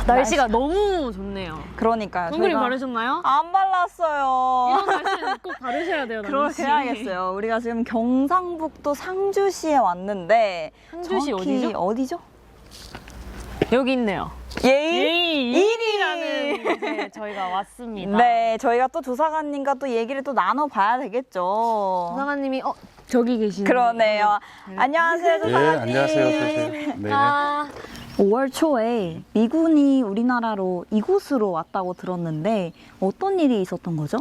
날씨가 너무 좋네요. 그러니까요. 선크림 바르셨나요? 안 발랐어요. 이런 날씨는 꼭 바르셔야 돼요. 그렇게 해야겠어요. 우리가 지금 경상북도 상주시에 왔는데 상주시 정확히 어디죠? 어디죠? 여기 있네요. 예의 예일이라는 곳에 저희가 왔습니다. 네, 저희가 또 조사관님과 또 얘기를 또 나눠봐야 되겠죠. 조사관님이 저기 계시네요. 그러네요. 안녕하세요, 네, 조사관님. 안녕하세요. 네. 아, 5월 초에 미군이 우리나라로 이곳으로 왔다고 들었는데 어떤 일이 있었던 거죠?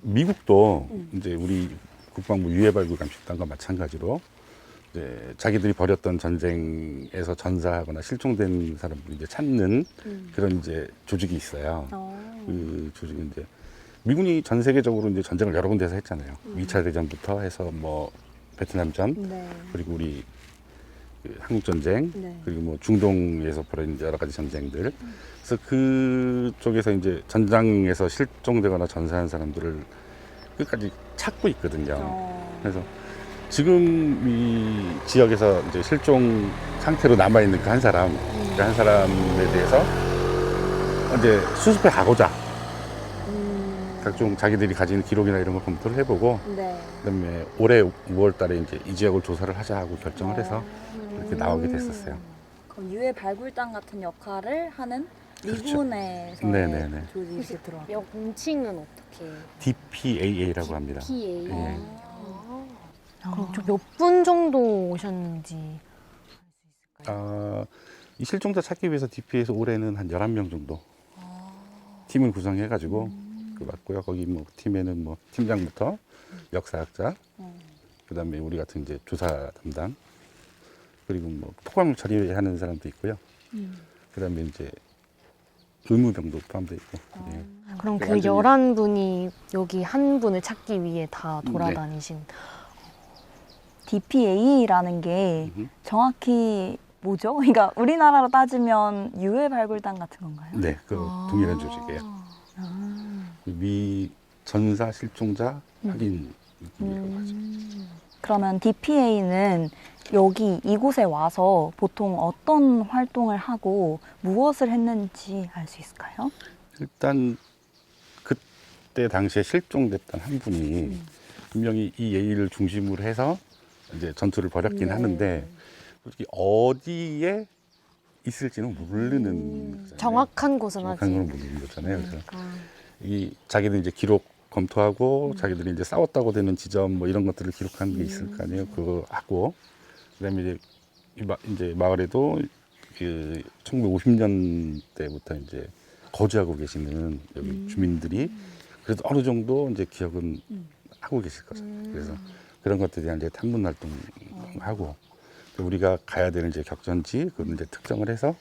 미국도 이제 우리 국방부 유해발굴 감식단과 마찬가지로 이제 자기들이 벌였던 전쟁에서 전사하거나 실종된 사람들 이제 찾는 그런 이제 조직이 있어요. 그 조직은 이제 미군이 전 세계적으로 이제 전쟁을 여러 군데서 했잖아요. 2차 대전부터 해서 뭐 베트남전, 네. 그리고 우리 그 한국전쟁, 네. 그리고 뭐 중동에서 벌어진 여러 가지 전쟁들. 그래서 그쪽에서 이제 전장에서 실종되거나 전사한 사람들을 끝까지 찾고 있거든요. 그래서 지금 이 지역에서 이제 실종 상태로 남아있는 그 한 사람, 그 한 사람에 대해서 이제 수습해 가고자 각종 자기들이 가진 기록이나 이런 걸 검토를 해보고 네. 그다음에 올해 5월 달에 이제 이 지역을 조사를 하자 하고 결정을 해서 이렇게 나오게 됐었어요. 그럼 유해 발굴단 같은 역할을 하는 그렇죠. 미군에서 네네네. 조직이 들어왔고 명칭은 어떻게? DPAA라고 합니다. PA. 예. 그럼 몇 분 정도 오셨는지. 이 실종자 찾기 위해서 DPA에서 올해는 한 11명 정도 팀을 구성해가지고 그 맞고요. 거기 뭐 팀에는 뭐 팀장부터 역사학자, 그다음에 우리 같은 이제 조사 담당, 그리고 뭐 폭발물 처리하는 사람도 있고요. 그다음에 이제 의무병도 포함되어 있고. 예. 그럼 그 완전히- 11분이 여기 한 분을 찾기 위해 다 돌아다니신. DPA라는 게 정확히 뭐죠? 그러니까 우리나라로 따지면 유해 발굴단 같은 건가요? 네, 그 동일한 조직이에요. 미 전사 실종자 확인 느낌이라고 하죠. 그러면 DPA는 여기 이곳에 와서 보통 어떤 활동을 하고 무엇을 했는지 알 수 있을까요? 일단 그때 당시에 실종됐던 한 분이 분명히 이 예의를 중심으로 해서 이제 전투를 벌였긴 하는데 솔직히 어디에 있을지는 모르는 거잖아요. 정확한 곳은 정확한 아직. 건 모르는 거잖아요. 그래서 그러니까. 이 자기들 이제 기록 검토하고 자기들이 이제 싸웠다고 되는 지점 뭐 이런 것들을 기록한 게 있을 거 아니에요. 그거 하고 그다음에 이제 이제 마을에도 그 1950년대부터 이제 거주하고 계시는 여기 주민들이 그래도 어느 정도 이제 기억은 하고 계실 거죠. 그래서 그런 것들에 대한 이제 탐문 활동하고 우리가 가야 되는 이제 격전지 그걸 이제 특정을 해서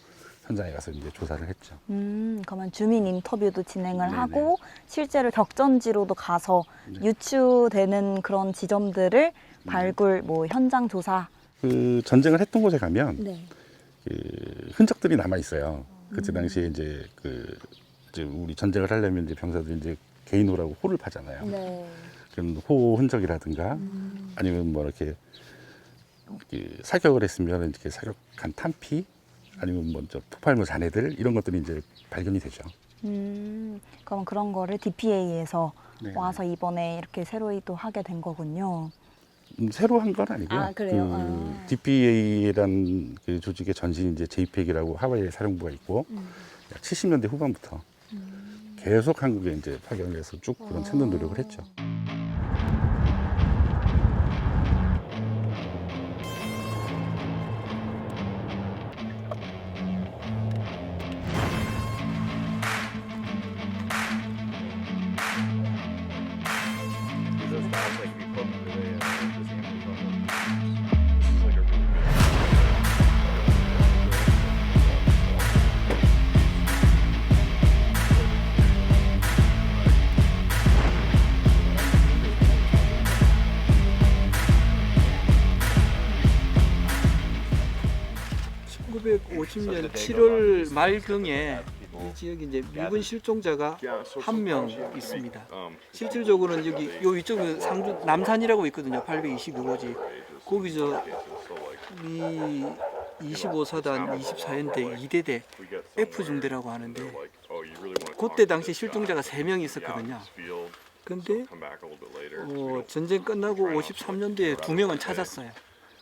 현장에 가서 이제 조사를 했죠. 그러면 주민 인터뷰도 진행을 네네. 하고 실제로 격전지로도 가서 유추되는 그런 지점들을 발굴, 뭐 현장 조사. 그 전쟁을 했던 곳에 가면 네. 그 흔적들이 남아 있어요. 그때 당시에 이제 이제 우리 전쟁을 하려면 이제 병사들이 이제 개인호라고 호를 파잖아요. 네. 그런 호 흔적이라든가 아니면 뭐 이렇게 사격을 했으면 이렇게 사격한 탄피 아니면 먼저 폭발물 잔해들 이런 것들이 이제 발견이 되죠. 그럼 그런 거를 DPA에서 네. 와서 이번에 이렇게 새로이 또 하게 된 거군요. 새로 한 건 아니고요. 아, 그래요? 그 DPA라는 그 조직의 전신이 이제 JPEG이라고 하와이에 사령부가 있고 70년대 후반부터 계속 한국에 이제 파견을 해서 쭉 그런 찾는 노력을 했죠. (1950년) 7월 말경에 이 지역에 이제 미군 실종자가 한 명 있습니다. 실질적으로는 여기 요 위쪽에 상주 남산이라고 있거든요. 826호지. 거기서 미 25사단 24연대 2대대 F중대라고 하는데 그때 당시 실종자가 3명이 있었거든요. 근데 전쟁 끝나고 53년도에 2명은 찾았어요.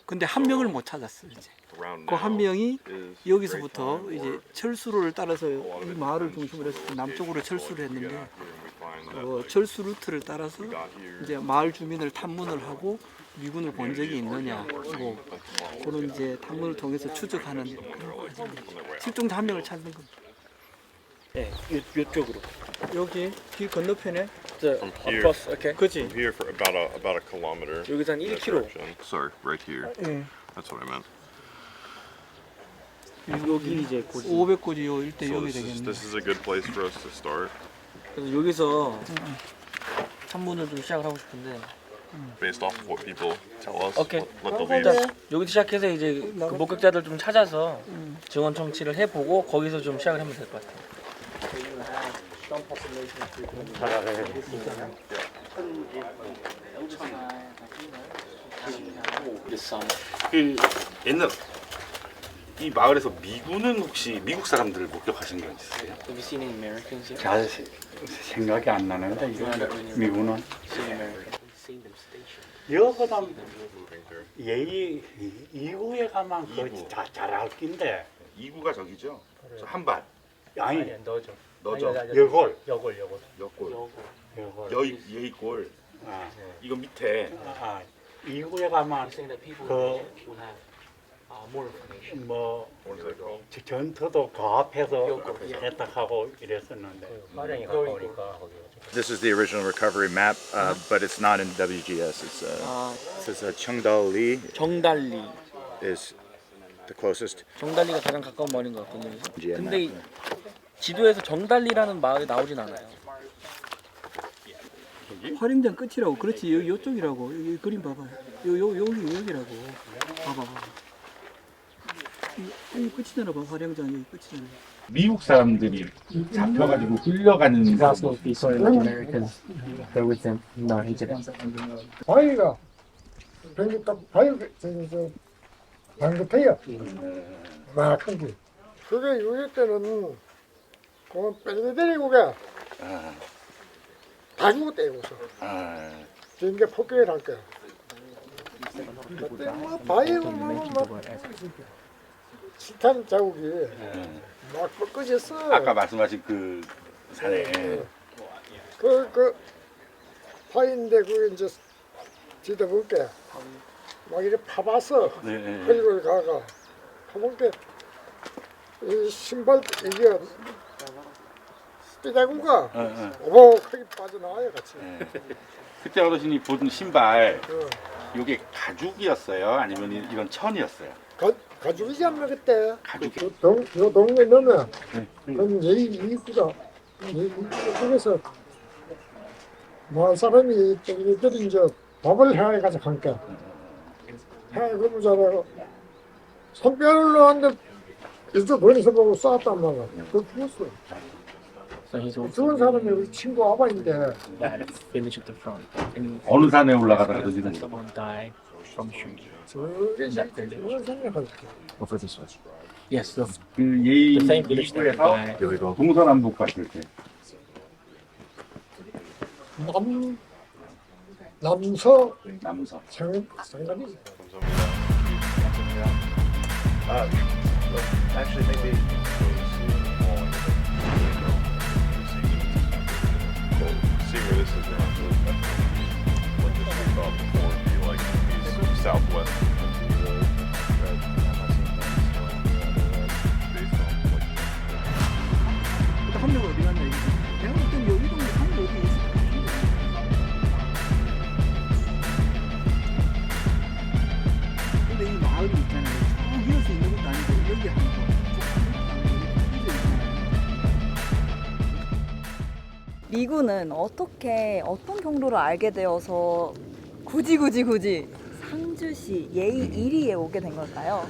근데 1명을 못 찾았어요. 이제 그 1명이 여기서부터 이제 철수로를 따라서 이 마을을 중심으로 해서 남쪽으로 철수를 했는데 철수 루트를 따라서 이제 마을 주민을 탐문을 하고 미군을 본 적이 있느냐, 뭐 그런 이제 탐문을 통해서 추적하는 그런 과정입니다. 실종자 1명을 찾는 겁니다. 네, 이쪽으로. 여기 길 건너편에 From here, 그지? from here for about a kilometer. 여기서 한 in that 1km. direction. Sorry, right here. 예. That's what I meant. 여기 이제 500고지 요 일대 So 여기 this 되겠네. is a good place for us to start, 그래서 여기서 탐문을 좀 시작을 하고 싶은데 based off of what people tell us. Okay. Let the leads. 일단 여기서 시작해서 이제 그 목격자들 좀 찾아서 증언 청취를 해보고 거기서 좀 시작을 하면 될 것 같아요. 그 옛날 이 마을에서 미군은 혹시 미국 사람들을 목격하신 적 있으세요? Have you seen any Americans yet? 잘 생각이 안 나는데 이거 미군은 Seen Americans? Seen them stationed. 여거는 예의 이후에 가면 그잘할 낀데 2구가 저기죠? 저 한발 아니 너죠. 너죠? 여골 여골. 여골 여골 예이골 아, 이거 밑에 아, 이후에 가면 Saying that people 그 will have more information. 뭐 What is that called? 전투도 그 앞에서 세탁하고 이랬었는데 마량이 가까우니까 This is the original recovery map, but it's not in WGS. It's it says Cheongdal Lee 정달리. is the closest. 정달리가 가장 가까운 마을인 것 같거든요. GM 근데 map. 지도에서 정달리라는 마을이 나오진 않아요. 활용장 끝이라고. 그렇지. 여기 요쪽이라고. 여기 그림 봐봐요. 여기라고. 봐봐. 여기 끝이잖아. 봐. 활용장 여기 끝이잖아. 미국 사람들이 잡혀가지고 끌려가는 Americans go with them. No, he didn't. 바위가 굉장히 딱 바위 저 방긋해요. 막 큰 게. 그게 요일 때는 그 빨리 데리고 가. 다 죽었다 이거서. 이게 폭격을 할 거야. 그때 뭐 바위 보면 막 치탄 자국이 막 뻗어졌어. 아까 말씀하신 그 산에 그 바위인데 그게 이제 뒤다 볼게. 막 이렇게 파봤어. 그리고 가가 파볼게. 이 신발 이게 삐다구가 오목하게 빠져나와요 같이. 그때 어르신이 본 신발 이게 가죽이었어요? 아니면 이런 천이었어요? 가죽이지 않나 그때. 가죽. 요 동네 넣으면 그럼 예의 이구가 그래서 뭐 사람이 저기들이 이제 밥을 해야 가서 함께 해 그러자라고 손뼈를 넣었는데 이쪽 돈에서 보고 쐈단 말이야. 그 죽었어. So he's also 죽은 사람이 우리 친구 아버인데 that village at the front. And 어느 산에 올라가다가 그러지는 someone died from shooting. 저게 그걸 생각할게. Over this way. Yes, the 그 예의 same village that died. 여기로 동서남북 갔을 때 남서 남서 상관이 Actually, maybe. See where this is now. What this we thought before would be like these southwest. Based on like 일단 1명 어디 갔나 이게. 내가 볼 때는 여기 동네 1명 어디 있을 것 같은데. 근데 이 마을이 있잖아요. 쭉 이어서 있는 것도 아니고 여기 한 거. 미군은 어떤 경로를 알게 되어서 굳이 상주시 예의 1위에 오게 된 걸까요?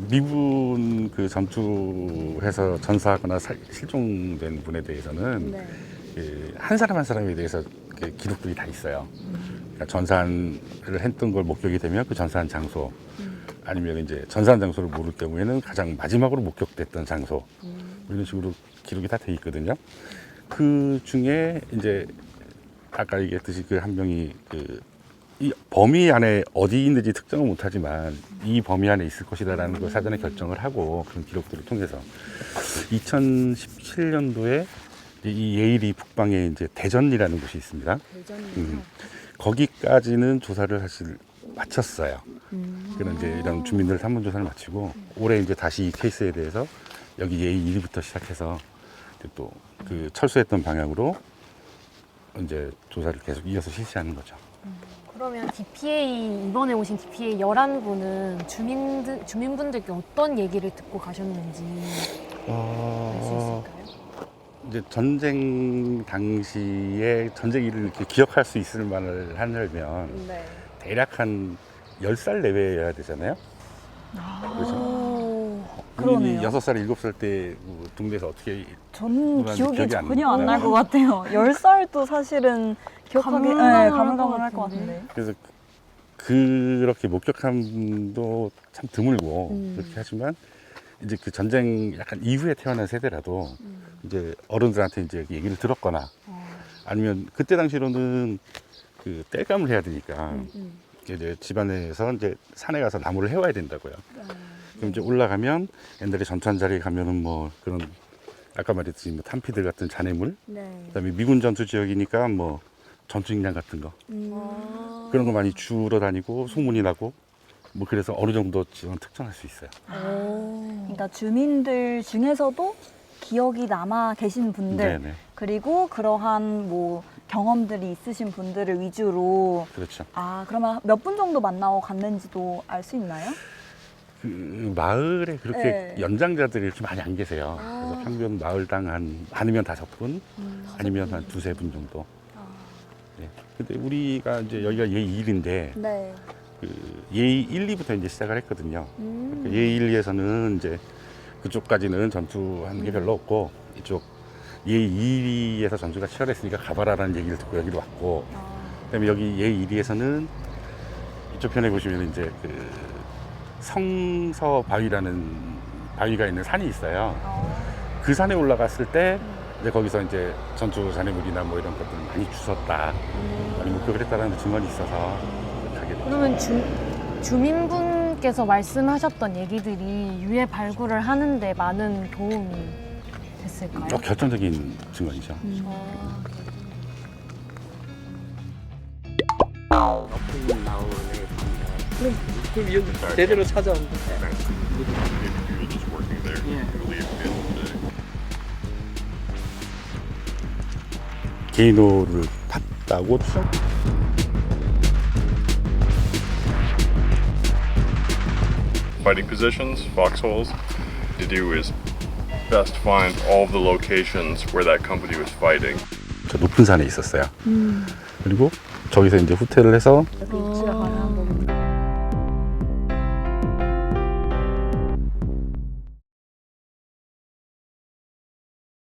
미군 그 전투해서 전사하거나 실종된 분에 대해서는 네. 한 사람 한 사람에 대해서 기록들이 다 있어요. 그러니까 전사를 했던 걸 목격이 되면 그 전사한 장소, 아니면 이제 전산 장소를 모를 경우에는 가장 마지막으로 목격됐던 장소 이런 식으로 기록이 다 돼 있거든요. 그 중에 이제 아까 얘기했듯이 그 한 명이 이 범위 안에 어디 있는지 특정은 못하지만 이 범위 안에 있을 것이다라는 걸 사전에 결정을 하고 그런 기록들을 통해서 2017년도에 이 예일이 북방에 이제 대전이라는 곳이 있습니다. 거기까지는 조사를 사실 마쳤어요. 그런 이제 이런 주민들 산문 조사를 마치고 올해 이제 다시 이 케이스에 대해서 여기 예일 1위부터 시작해서 또 그 철수했던 방향으로 이제 조사를 계속 이어서 실시하는 거죠. 그러면 DPA 이번에 오신 DPA 11분은 주민분들께 어떤 얘기를 듣고 가셨는지 알 수 있을까요? 이제 전쟁 당시에 전쟁일을 이렇게 기억할 수 있을 만을 하려면 네. 대략 한 10살 내외여야 되잖아요. 그렇죠. 그러네요. 6살, 7살 때 동네에서 어떻게 저는 누나한테 기억이 기억이 안 전혀 안 날 나요. 것 같아요. 10살도 사실은 기억하기 가물가물할 것 같은데. 그래서 그렇게 목격한 분도 참 드물고 그렇게 하지만 이제 그 전쟁 약간 이후에 태어난 세대라도 이제 어른들한테 이제 얘기를 들었거나 아니면 그때 당시로는 그 땔감을 해야 되니까 이제 집안에서 이제 산에 가서 나무를 해와야 된다고요. 그럼 이제 올라가면 옛날에 전투한 자리에 가면은 뭐 그런 아까 말했듯이 뭐 탄피들 같은 잔해물, 그다음에 미군 전투 지역이니까 뭐 전투식량 같은 거 그런 거 많이 주러 다니고 소문이 나고 뭐 그래서 어느 정도 지금 특정할 수 있어요. 그러니까 주민들 중에서도 기억이 남아 계신 분들 네네. 그리고 그러한 뭐 경험들이 있으신 분들을 위주로 그렇죠. 그러면 몇 분 정도 만나고 갔는지도 알 수 있나요? 그 마을에 그렇게 네. 연장자들이 이렇게 많이 안 계세요. 그래서 평균 마을당 한 많으면 5분, 아니면 한 2-3분 정도. 네. 근데 우리가 이제 여기가 예2인데 네. 그 예1, 2부터 이제 시작을 했거든요. 그러니까 예1에서는 이제 그쪽까지는 전투한 게 별로 없고 이쪽 예2에서 전투가 치열했으니까 가봐라라는 얘기를 듣고 여기로 왔고 그다음에 여기 예1에서는 이쪽 편에 보시면 이제 그 성서 바위라는 바위가 있는 산이 있어요. 그 산에 올라갔을 때 이제 거기서 이제 전투 잔해물이나 뭐 이런 것들 많이 주웠다, 많이 목격을 했다라는 증언이 있어서 가게 됐죠. 그러면 주민분께서 말씀하셨던 얘기들이 유해 발굴을 하는데 많은 도움이 됐을까요? 결정적인 증언이죠. 그럼 여기 제대로 찾아온다. You're just working there. Yeah. You leave the end of the day. 개인호를 봤다고 추정. Fighting positions, foxholes. To do is best find all of the locations where that company was fighting. 저 높은 산에 있었어요. 그리고 저기서 이제 후퇴를 해서 위치가 가능한